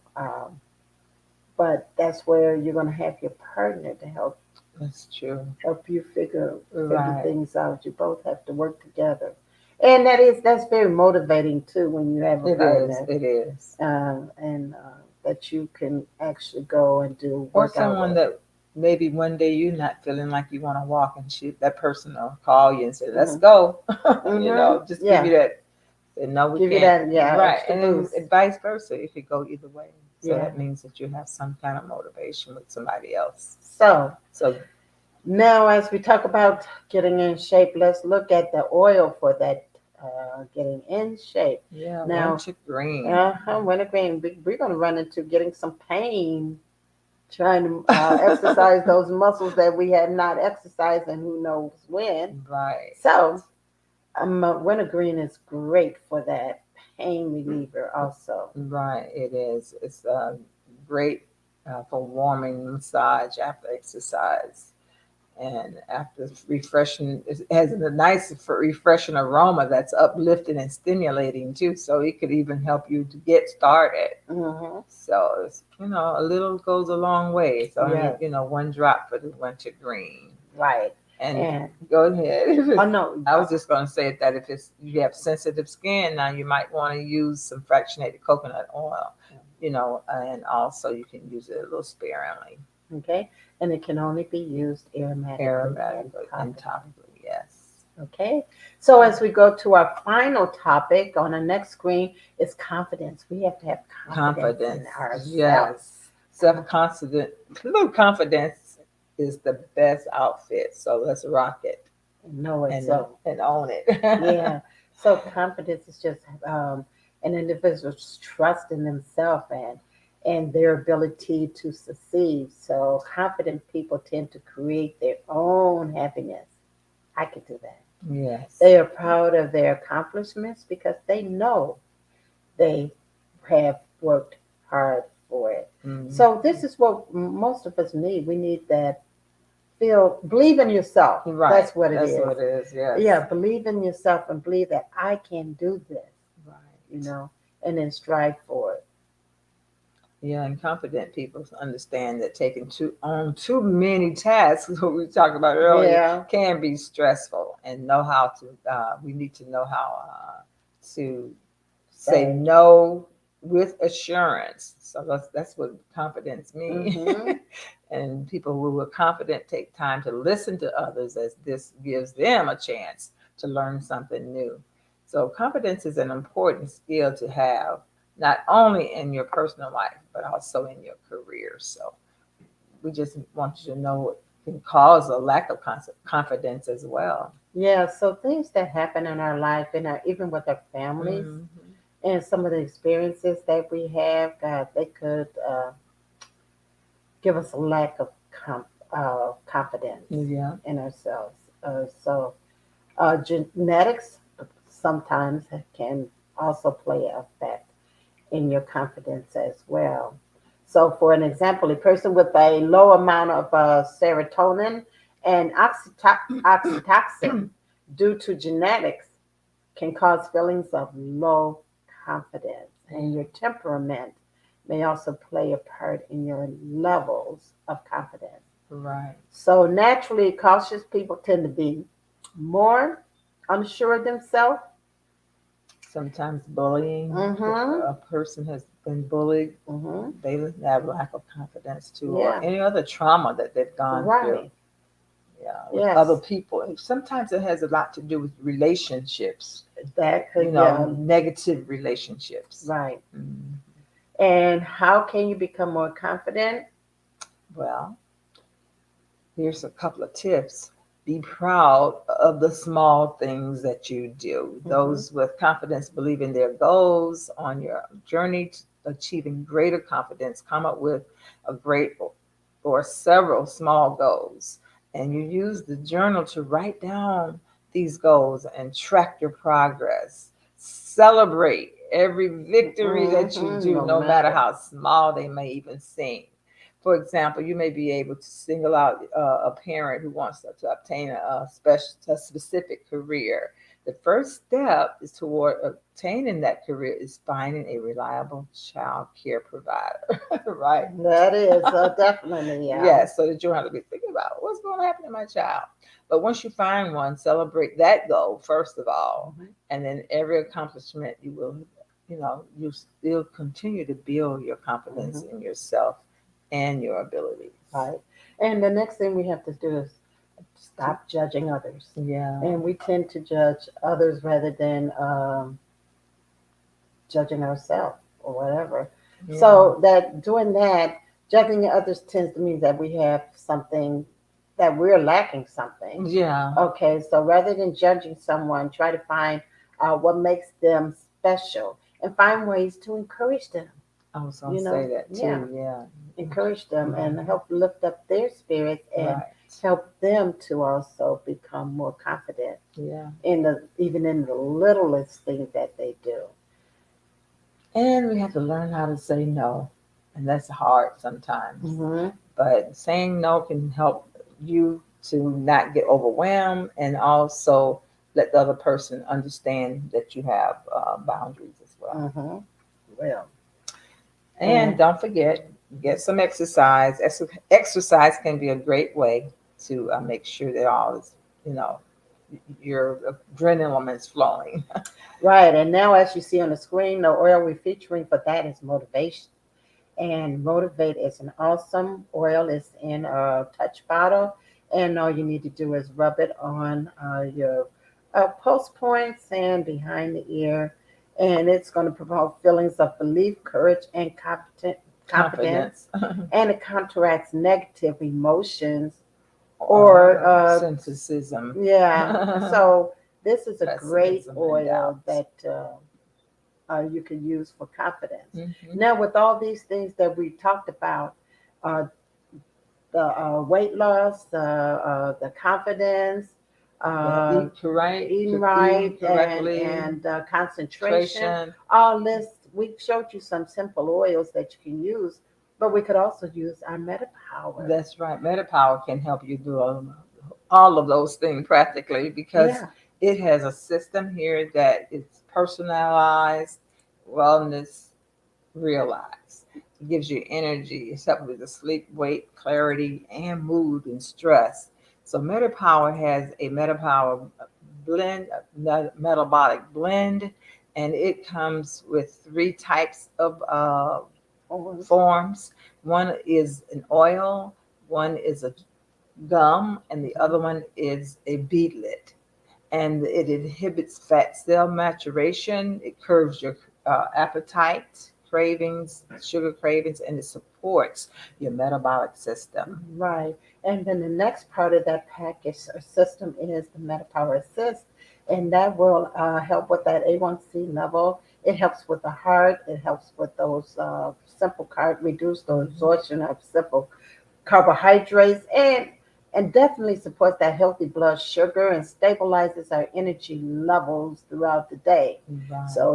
but that's where you're going to have your partner to That's true. help you figure Right. things out. You both have to work together, and that's very motivating too when you have a It is. partner, It is. and that you can actually go and do Or work out someone with. that maybe one day you're not feeling like you want to walk, and that person will call you and say, "Let's Mhm. go." Mhm. Just Yeah. give you that. Say, no, we Give you can't. that, yeah, Right, extra and then boost. vice versa. If you go either way, so Yeah. that means that you have some kind of motivation with somebody else. So So now, as we talk about getting in shape, let's look at the oil for that getting in shape. yeah, Now, wintergreen. wintergreen, we're going to run into getting some pain trying to exercise those muscles that we have not exercised and who knows when. Right. So, wintergreen is great for that pain reliever also. Right, it is. It's great for warming massage after exercise. And after refreshing, it has a nice refreshing aroma that's uplifting and stimulating too. So it could even help you to get started. Hmm. So it's, a little goes a long way. It's only, Yes. one drop for the wintergreen. Right. And And go ahead. oh no, I was just going to say that if you have sensitive skin, now you might want to use some fractionated coconut oil, and also you can use it a little sparingly. okay, and it can only be used aromatically And topically, yes. Okay, so as we go to our final topic on the next screen is confidence. We have to have confidence in ourselves. Yes. Self-confidence. Little confidence is the best outfit. So let's rock it Know it. and own it. Yeah. So confidence is just an individual's trust in themselves and their ability to succeed. So confident people tend to create their own happiness. I could do that. Yes. They are proud of their accomplishments because they know they have worked hard for it. Mhm. So this is what most of us need. We need that believe in yourself. Right. That's what it is. That's what it is. Yes. Yeah, believe in yourself and believe that I can do this, Right. And then strive for it. Yeah, and confident people understand that taking on too many tasks, what we talked about earlier, Yeah. can be stressful, and know how to. We need to know how to say Right. no with assurance. So that's what confidence means. Mhm. And people who are confident take time to listen to others, as this gives them a chance to learn something new. So confidence is an important skill to have, not only in your personal life, but also in your career. So we just want you to know what can cause a lack of confidence as well. Yeah, so things that happen in our life and even with our families Mhm. and some of the experiences that we have, God, they could give us a lack of confidence Yeah. in ourselves. So genetics sometimes can also play an effect in your confidence as well. So, for an example, a person with a low amount of serotonin and oxytocin due to genetics can cause feelings of low confidence, and your temperament may also play a part in your levels of confidence. Right. So, naturally, cautious people tend to be more unsure of themselves. Sometimes bullying. Mhm. If a person has been bullied, Hmm. they have lack of confidence too, or Yeah. any other trauma that they've gone through. Right. with Yes. other people. And sometimes it has a lot to do with relationships, That you could, know, negative relationships. right. Mm. And how can you become more confident? Well, here's a couple of tips. Be proud of the small things that you do. Those with confidence believe in their goals. On your journey to achieving greater confidence, come up with a great or several small goals. And you use the journal to write down these goals and track your progress. Celebrate every victory that you do, No no matter matter. how small they may even seem. For example, you may be able to single out a parent who wants to obtain a specific career. The first step is toward obtaining that career is finding a reliable child care provider, right? That is definitely, yeah. Yes, so that you don't have to be thinking about what's going to happen to my child. But once you find one, celebrate that goal first of all, and then every accomplishment you will, you know, you still continue to build your confidence in yourself and your abilities. Right. And the next thing we have to do is stop judging others. Yeah. And we tend to judge others rather than judging ourselves or whatever. Yeah. So that doing that, judging others tends to mean that we have something, that we're lacking something. Yeah. Okay, so rather than judging someone, try to find what makes them special and find ways to encourage them. I was going to You know, say that too. yeah. Yeah. Encourage them and help lift up their spirits and Right. help them to also become more confident Yeah. even in the littlest things that they do. And we have to learn how to say no. And that's hard sometimes. Mm-hmm. But saying no can help you to not get overwhelmed and also let the other person understand that you have boundaries as well. Mm-hmm. Well, And don't forget, get some exercise. Exercise can be a great way to make sure that all is, you know, your adrenaline is flowing. right. And now, as you see on the screen, the oil we're featuring for that is motivation. And Motivate is an awesome oil. It's in a touch bottle. And all you need to do is rub it on your pulse points and behind the ear. And it's going to promote feelings of belief, courage, and confidence. And it counteracts negative emotions or cynicism. yeah. So this is a great Pessimism and oil doubt. that you can use for confidence. Mhm. Now, with all these things that we talked about, uh, the weight loss, the confidence, eating right, correctly, and concentration, all this, we showed you some simple oils that you can use, but we could also use our MetaPower. That's right. MetaPower can help you do all of those things practically because Yeah. it has a system here that is personalized, wellness realized. It gives you energy. It's helping with the sleep, weight, clarity, and mood and stress. So MetaPower has a MetaPower blend, a metabolic blend, and it comes with 3 types of forms. One is an oil, one is a gum, and the other one is a beetlet. And it inhibits fat cell maturation. It curbs your appetite, cravings, sugar cravings, and it supports your metabolic system. Right. And then the next part of that package or system is the MetaPower Assist, and that will help with that A1C level. It helps with the heart. It helps with those reduce the absorption of simple carbohydrates, and definitely supports that healthy blood sugar and stabilizes our energy levels throughout the day. Right. So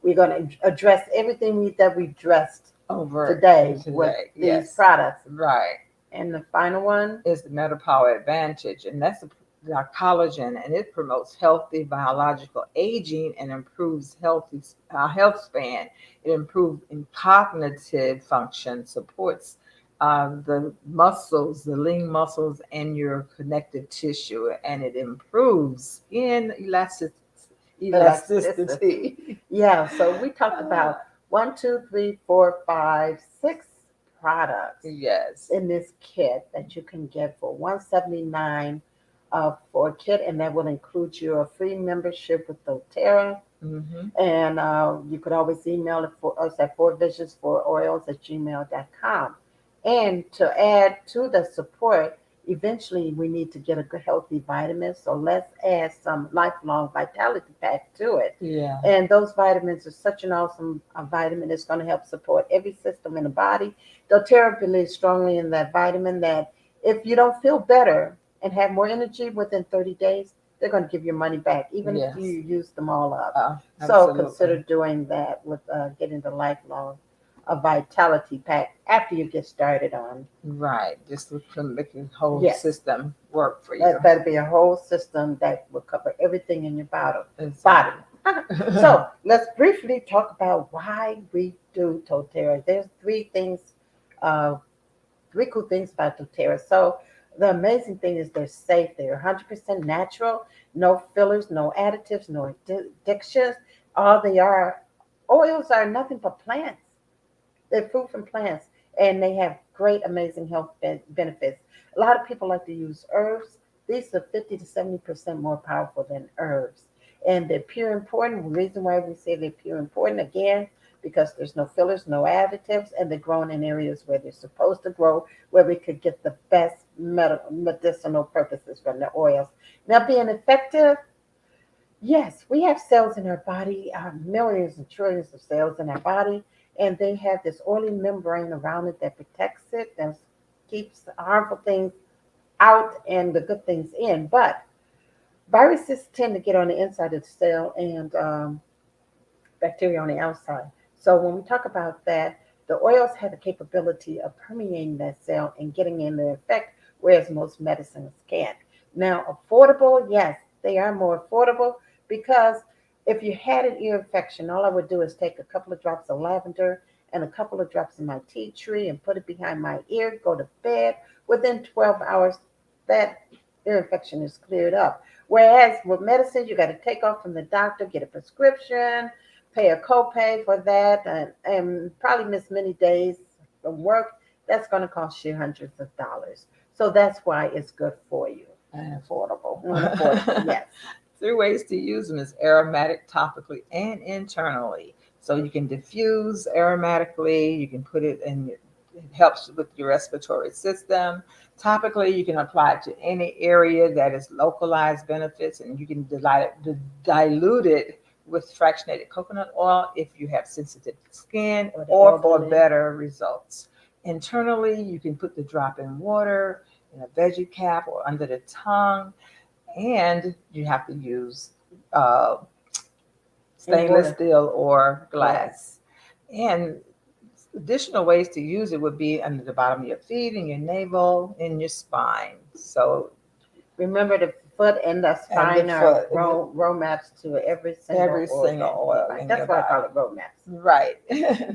we're going to address everything that we addressed over today with these yes. products. Right. And the final one is the MetaPower Advantage, and that's the collagen, and it promotes healthy biological aging and improves health span. It improves in cognitive function, supports the muscles, the lean muscles, and your connective tissue, and it improves in elasticity. Yeah, so we talked about 1, 2, 3, 4, 5, 6 products Yes. in this kit that you can get for $179 for a kit, and that will include your free membership with doTERRA. Mm-hmm. And you could always email it for us at fourvisionsforoils@gmail.com. And to add to the support, eventually we need to get a good healthy vitamin. So let's add some lifelong vitality pack to it. Yeah. And those vitamins are such an awesome vitamin. It's going to help support every system in the body. doTERRA believes strongly in that vitamin that if you don't feel better and have more energy within 30 days, they're going to give your money back, even if Yes. you use them all up. So Absolutely. consider doing that with getting the lifelong vitality pack after you get started on. Right. Just to make the whole Yes. system work for you. That'll be a whole system that will cover everything in your body. Exactly. So let's briefly talk about why we do doTERRA. There's three cool things about doTERRA. So the amazing thing is they're safe. They're 100% natural, no fillers, no additives, no addictions. All they are, oils are nothing but plants. They're food from plants, and they have great, amazing health benefits. A lot of people like to use herbs. These are 50 to 70% more powerful than herbs. And they're pure important. The reason why we say they're pure important, again, because there's no fillers, no additives, and they're grown in areas where they're supposed to grow, where we could get the best medicinal purposes from the oils. Now, being effective, yes, we have cells in our body, millions and trillions of cells in our body, and they have this oily membrane around it that protects it, that keeps the harmful things out and the good things in. But viruses tend to get on the inside of the cell and bacteria on the outside. So when we talk about that, the oils have the capability of permeating that cell and getting in the effect, whereas most medicines can't. Now, affordable, yes, they are more affordable because if you had an ear infection, all I would do is take a couple of drops of lavender and a couple of drops of my tea tree and put it behind my ear, go to bed. Within 12 hours, that ear infection is cleared up. Whereas with medicine, you got to take off from the doctor, get a prescription, pay a copay for that, and probably miss many days from work. That's going to cost you hundreds of dollars. So that's why it's good for you. And affordable. Affordable, yes. 3 ways to use them is aromatic, topically, and internally. So you can diffuse aromatically, you can put it in, it helps with your respiratory system. Topically, you can apply it to any area that is localized benefits, and you can dilute it with fractionated coconut oil if you have sensitive skin or for better results. Internally, you can put the drop in water, in a veggie cap, or under the tongue. And you have to use stainless steel or glass. And additional ways to use it would be under the bottom of your feet, in your navel, in your spine. So remember, the foot and the spine are roadmaps to every single oil. That's why I call it roadmaps. Right. Yeah.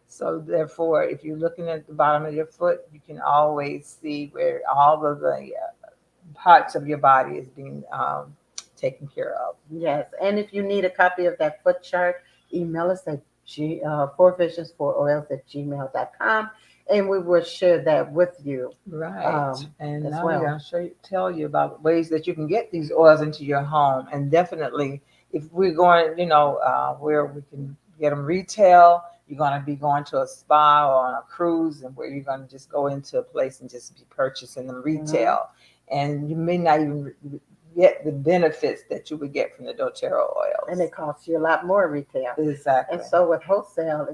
So therefore, if you're looking at the bottom of your foot, you can always see where all of the parts of your body is being taken care of. Yes, and if you need a copy of that foot chart, email us at fourvisionsforoils@gmail.com, and we will share that with you. Right. And now we're going to tell you about ways that you can get these oils into your home. And definitely, if we're going, where we can get them retail, you're going to be going to a spa or on a cruise, and where you're going to just go into a place and just be purchasing them retail. Mm-hmm. And you may not even get the benefits that you would get from the doTERRA oils. And it costs you a lot more retail. Exactly. And so with wholesale,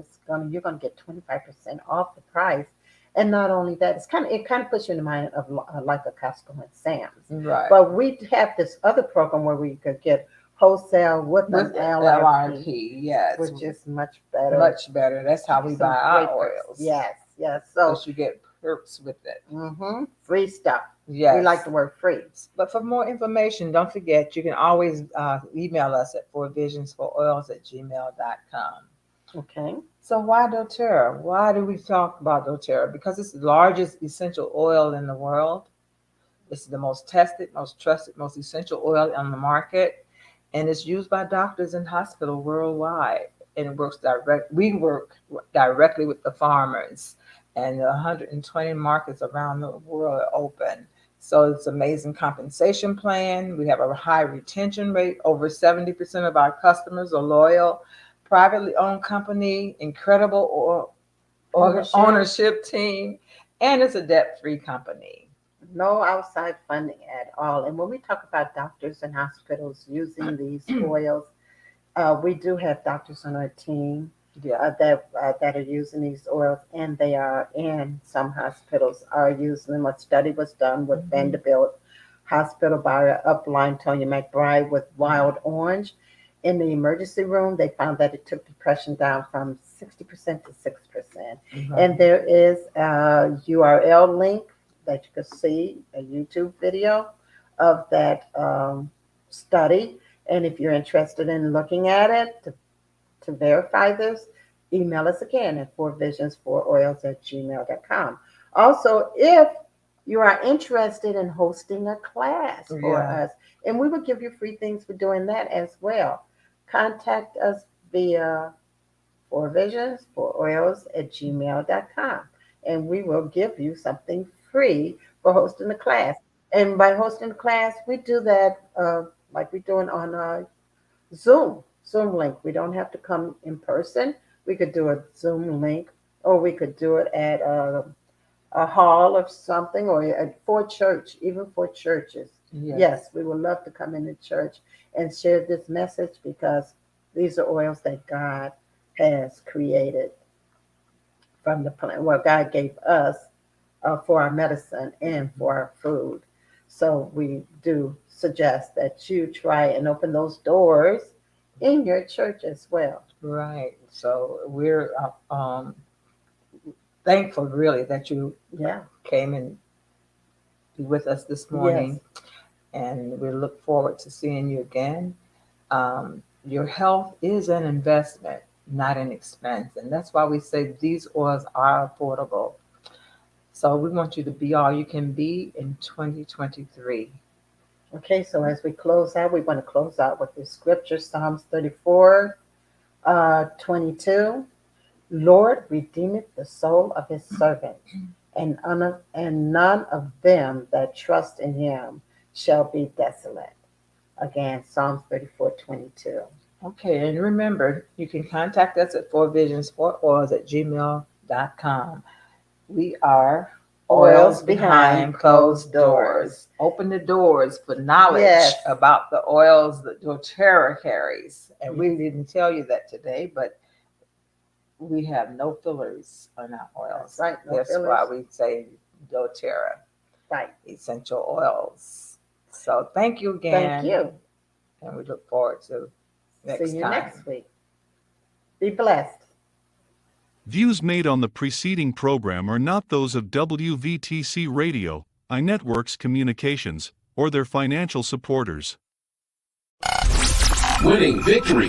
you're going to get 25% off the price. And not only that, it kind of puts you in the mind of like a Costco and Sam's. Right. But we have this other program where we could get wholesale with an LRP, yes, which is much better. Much better. That's how we buy our oils. Yes. So you get perks with it. Mm-hmm. Free stuff. Yes. We like the word free. But for more information, don't forget, you can always email us at fourvisionsforoils@gmail.com. Okay. So why doTERRA? Why do we talk about doTERRA? Because it's the largest essential oil in the world. It's the most tested, most trusted, most essential oil on the market. And it's used by doctors in hospitals worldwide. and we work directly with the farmers, and 120 markets around the world are open. So it's amazing compensation plan. We have a high retention rate. Over 70% of our customers are loyal. Privately owned company, incredible ownership team, and it's a debt-free company. No outside funding at all. And when we talk about doctors and hospitals using these oils, we do have doctors on our team that are using these oils, and they are in some hospitals are using them. A study was done with Vanderbilt Hospital by Upline Tonya McBride with wild orange. In the emergency room, they found that it took depression down from 60% to 6%. And there is a URL link that you can see, a YouTube video of that study. And if you're interested in looking at it to verify this, email us again at 4visions4oils@gmail.com. Also, if you are interested in hosting a class for us, and we will give you free things for doing that as well, contact us via 4visions4oils@gmail.com, and we will give you something free for hosting the class. And by hosting the class, we do that like we're doing on a Zoom link. We don't have to come in person. We could do a Zoom link, or we could do it at a hall or something, or for church, even for churches. Yes, we would love to come into church and share this message, because these are oils that God has created from the plant, what God gave us for our medicine and for our food. So we do suggest that you try and open those doors in your church as well. Right. So we're thankful, really, that you came and be with us this morning. Yes. And we look forward to seeing you again. Your health is an investment, not an expense. And that's why we say these oils are affordable. So we want you to be all you can be in 2023. Okay, so as we close out, we want to close out with the scripture, Psalms 34:22. Lord redeemeth the soul of his servant, and none of them that trust in him shall be desolate. Again, Psalms 34:22. Okay, and remember, you can contact us at 4visions4oils@gmail.com. We are Oils Behind Closed Doors. Open the doors for knowledge about the oils that doTERRA carries. And we didn't tell you that today, but we have no fillers on our oils. That's right. That's why we say doTERRA. Right. Essential oils. So thank you again. Thank you. And we look forward to see you next week. Be blessed. Views made on the preceding program are not those of WVTC Radio, iNetworks Communications, or their financial supporters. Winning victory